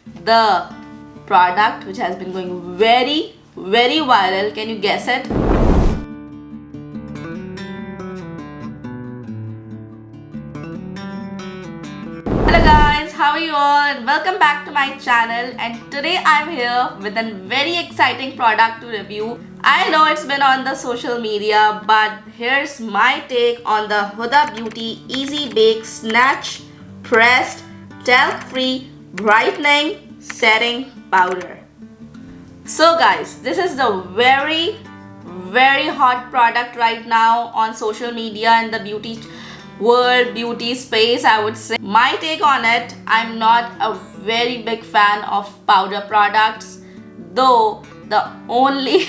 the product which has been going very viral. Can you guess it? Hello guys, how are you all, and welcome back to my channel. And today I'm here with a very exciting product to review. I know it's been on the social media, but here's my take on the Huda Beauty Easy Bake Snatch Pressed Talc Free Brightening Setting Powder. So guys, this is the very hot product right now on social media and the beauty world, beauty space, I would say. My take on it, I'm not a very big fan of powder products, though the only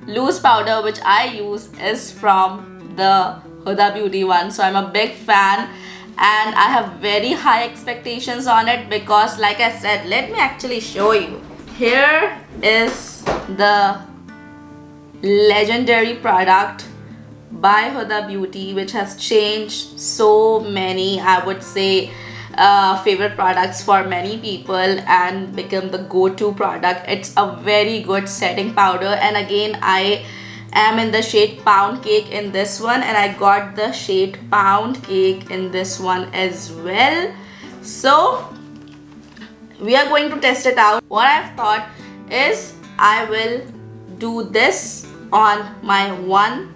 loose powder which I use is from the Huda Beauty one. So I'm a big fan and I have very high expectations on it because, like I said, let me actually show you. Here is the legendary product by Huda Beauty, which has changed so many, I would say, favorite products for many people and become the go-to product. It's a very good setting powder, and again I am in the shade Pound Cake in this one, and I got the shade Pound Cake in this one as well. So we are going to test it out. What I've thought is I will do this on my one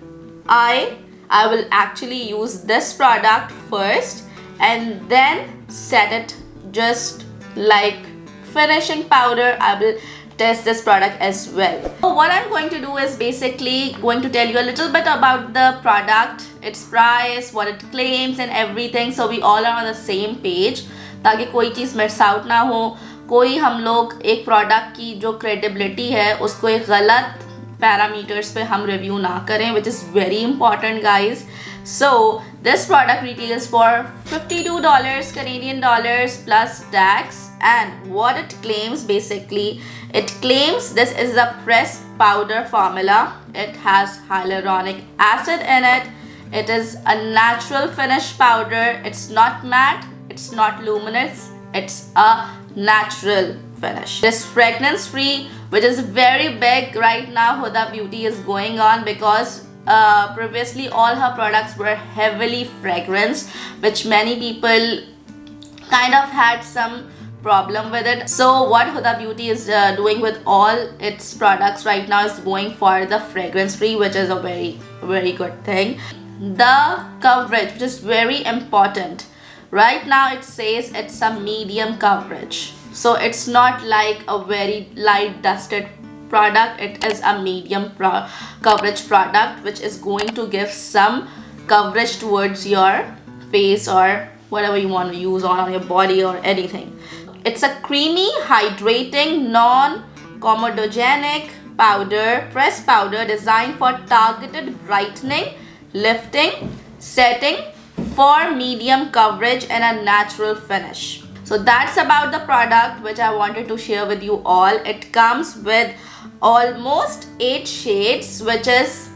eye. I will actually use this product first and then set it just like finishing powder. I will test this product as well. So what I'm going to do is basically going to tell you a little bit about the product, its price, what it claims and everything, so we all are on the same page, ताकि कोई चीज़ miss out ना हो, कोई हम लोग एक product की जो क्रेडिबिलिटी है उसको एक गलत पैरामीटर्स पे हम रिव्यू ना करें, which is very important guys. So this product retails for $52 Canadian dollars plus tax, and what it claims, basically it claims this is a pressed powder formula. It has hyaluronic acid in it. It is a natural finish powder. It's not matte, it's not luminous, it's a natural finish. It is fragrance free, which is very big right now. Huda Beauty is going on because previously all her products were heavily fragranced, which many people kind of had some problem with it. So what Huda Beauty is doing with all its products right now is going for the fragrance free, which is a very good thing. The coverage, which is very important. Right now it says it's a medium coverage. So it's not like a very light dusted product. It is a medium coverage product, which is going to give some coverage towards your face or whatever you want to use on your body or anything. It's a creamy, hydrating, non-comedogenic powder, pressed powder designed for targeted brightening, lifting, setting for medium coverage and a natural finish. So that's about the product which I wanted to share with you all. It comes with almost 8 shades, which is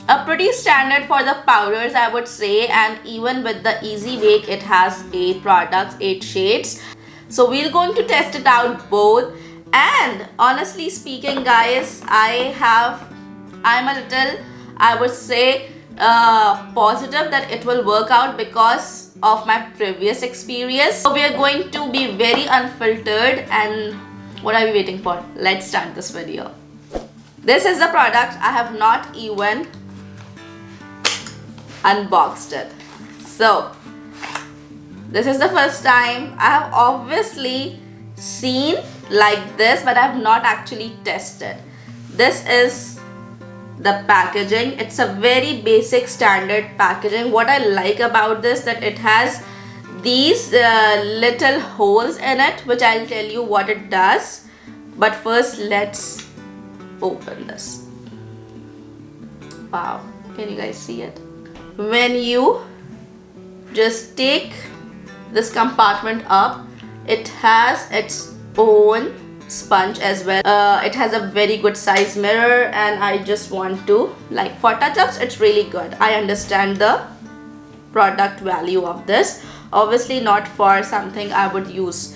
a pretty standard for the powders, I would say, and even with the Easy Bake it has 8 products, 8 shades. So we're going to test it out both, and honestly speaking guys, I'm a little, I would say, positive that it will work out because of my previous experience. So we are going to be very unfiltered, and what are we waiting for? Let's start this video. This is the product. I have not even unboxed it. So this is the first time. I have obviously seen like this, but I have not actually tested. This is the packaging. It's a very basic standard packaging. What I like about this, that it has these little holes in it, which I'll tell you what it does. But first let's open this. Wow, can you guys see it? When you just take this compartment up, it has its own sponge as well. It has a very good size mirror, and I just want to, like, for touch-ups it's really good. I understand the product value of this, obviously not for something I would use,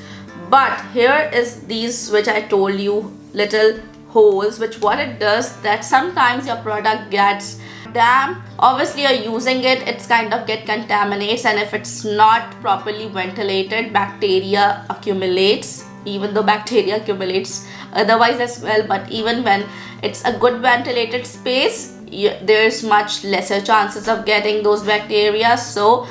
But here is these which I told you, little holes, which what it does, that sometimes your product gets damp. Obviously you're using it, it's kind of get contaminates, and if it's not properly ventilated, bacteria accumulates, even though bacteria accumulates otherwise as well. But even when it's a good ventilated space, there's much lesser chances of getting those bacteria. So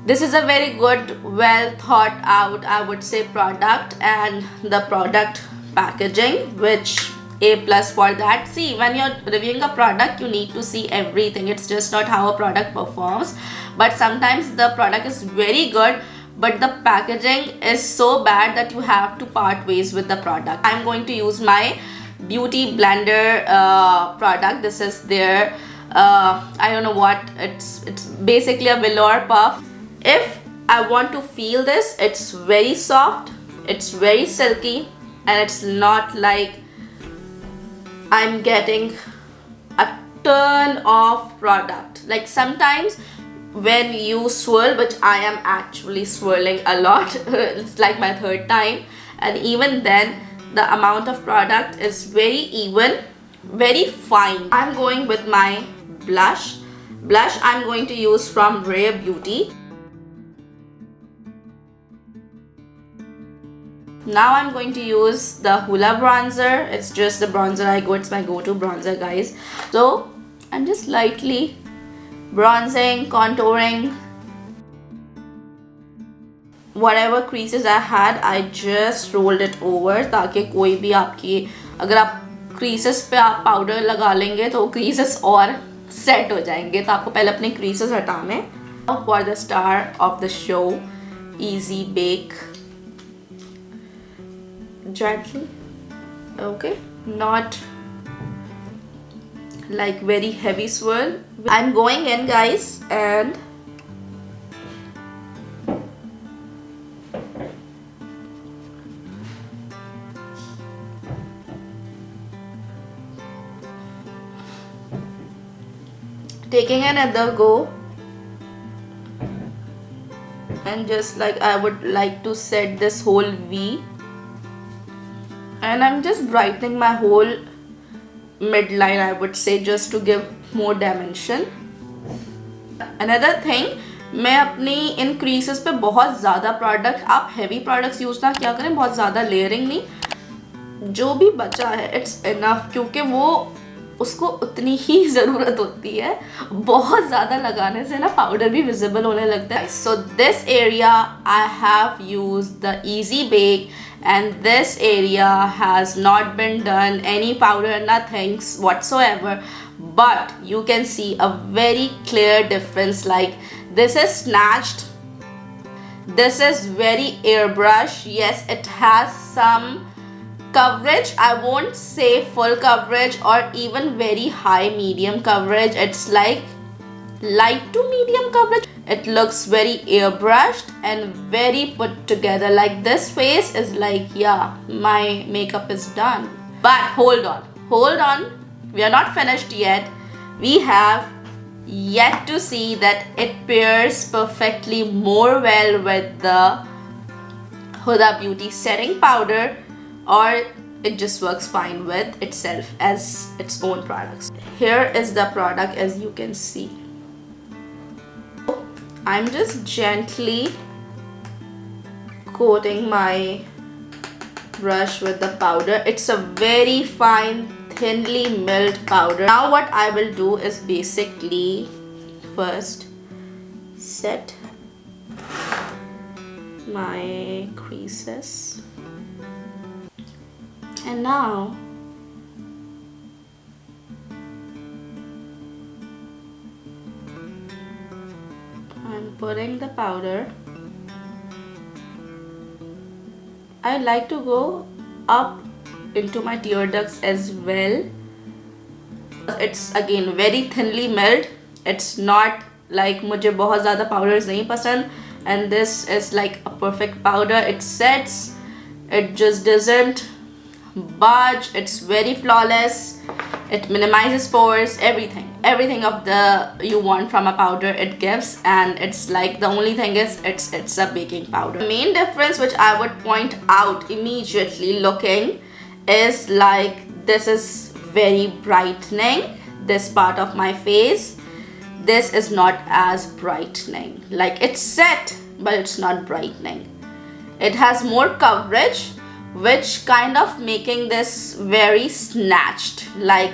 this is a very good, well thought out, I would say, product. And the product packaging, which A plus for that. See, when you're reviewing a product, you need to see everything. It's just not how a product performs, but sometimes the product is very good, but the packaging is so bad that you have to part ways with the product. I'm going to use my beauty blender product. This is their I don't know what, it's basically a velour puff. If I want to feel this, it's very soft, it's very silky, and it's not like I'm getting a ton of product. Like sometimes when you swirl, which I am actually swirling a lot, it's like my third time, and even then the amount of product is very even, very fine. I'm going with my blush. I'm going to use from Rare Beauty. Now I'm going to use the Huda bronzer. It's just the bronzer it's my go-to bronzer, guys. So I'm just lightly bronzing, contouring. Whatever creases I had, I just rolled it over, ताकि कोई भी आपकी, अगर आप creases पे आप powder लगा लेंगे तो creases और set हो जाएंगे, तो आपको पहले अपने creases हटाने. For the star of the show, easy bake. Gently, okay, not like very heavy swirl. I'm going in, guys, and taking another go, and just like I would like to set this whole V. And I'm just brightening my whole midline, I would say, just to give more dimension. Another thing, मैं अपनी इन creases पे बहुत ज़्यादा product, आप heavy products use ना क्या करें, बहुत ज़्यादा layering नहीं, जो भी बचा है it's enough, क्योंकि वो उसको उतनी ही ज़रूरत होती है. बहुत ज़्यादा लगाने से ना पाउडर भी visible होने लगता है. So this area I have used the Easy Bake, and this area has not been done any powder, nothing whatsoever, but you can see a very clear difference. Like this is snatched, this is very airbrush. Yes, it has some coverage, I won't say full coverage or even very high medium coverage. It's like light to medium coverage. It looks very airbrushed and very put together. Like this face is like, yeah, my makeup is done. But hold on, we are not finished yet. We have yet to see that it pairs perfectly more well with the Huda Beauty setting powder, or it just works fine with itself as its own products. Here is the product, as you can see. I'm just gently coating my brush with the powder. It's a very fine, thinly milled powder. Now what I will do is basically first set my creases, and now I'm putting the powder. I like to go up into my tear ducts as well. It's again very thinly milled. It's not like मुझे बहुत ज़्यादा powders नहीं पसंद, and this is like a perfect powder. It sets, it just doesn't budge. It's very flawless. It minimizes pores, everything. everything of the you want from a powder it gives, and it's like the only thing is it's a baking powder. The main difference which I would point out immediately looking is like this is very brightening this part of my face. This is not as brightening, like it's set but it's not brightening. It has more coverage, which kind of making this very snatched, like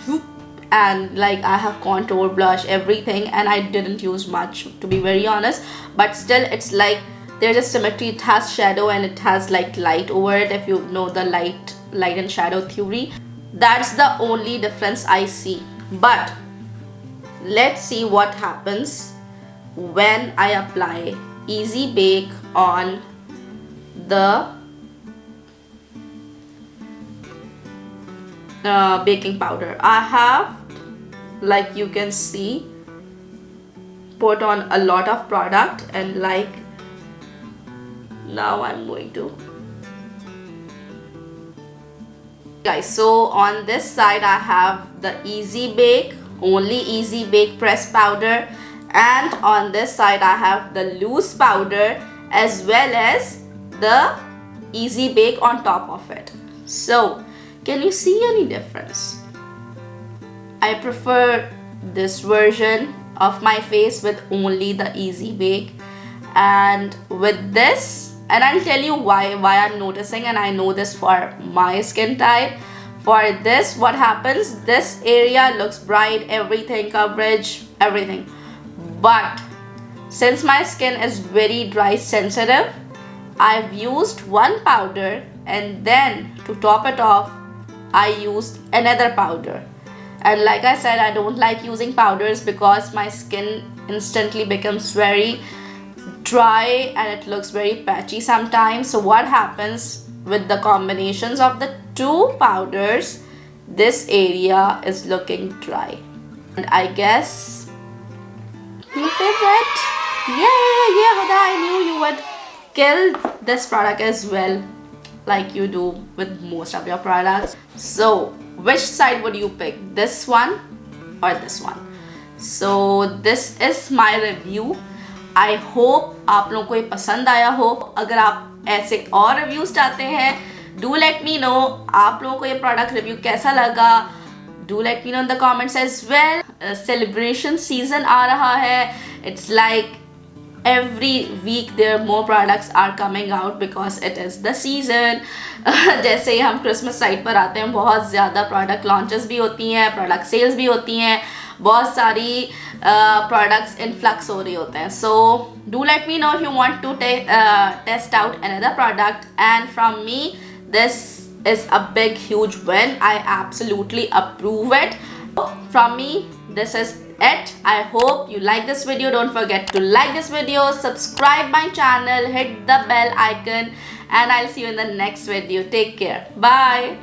whoop, and like I have contour, blush, everything, and I didn't use much to be very honest, but still it's like there's a symmetry. It has shadow and it has like light over it, if you know the light and shadow theory. That's the only difference I see. But let's see what happens when I apply Easy Bake on the baking powder. I have, like you can see, put on a lot of product, and like now I'm going to, guys, so on this side I have the Easy Bake, only Easy Bake pressed powder, and on this side I have the loose powder as well as the Easy Bake on top of it. So can you see any difference? I prefer this version of my face with only the Easy Bake, and with this, and I'll tell you why I'm noticing, and I know this for my skin type. For this, what happens, this area looks bright, everything, coverage, everything, but since my skin is very dry sensitive, I've used one powder, and then to top it off I used another powder. And like I said, I don't like using powders because my skin instantly becomes very dry and it looks very patchy sometimes. So what happens with the combinations of the two powders, this area is looking dry. And I guess your favorite, yeah Huda, I knew you would kill this product as well, like you do with most of your products. So which side would you pick, this one or this one? So this is my review. I hope आप लोगों को ये पसंद आया हो. अगर आप ऐसे और रिव्यूज चाहते हैं, do let me know आप लोगों को ये प्रोडक्ट रिव्यू कैसा लगा. Do let me know in the comments as well. Celebration season आ रहा है. It's like every week there more products are coming out because it is the season. जैसे ही हम क्रिसमस साइड पर आते हैं, बहुत ज़्यादा प्रोडक्ट लॉन्चेस भी होती हैं, प्रोडक्ट सेल्स भी होती हैं, बहुत सारी products influx हो रही होते हैं. So do let me know if you want to test out another product, and from me this is a big huge win. I absolutely approve it. From me this is it. I hope you like this video. Don't forget to like this video, subscribe my channel, hit the bell icon, and I'll see you in the next video. Take care. Bye.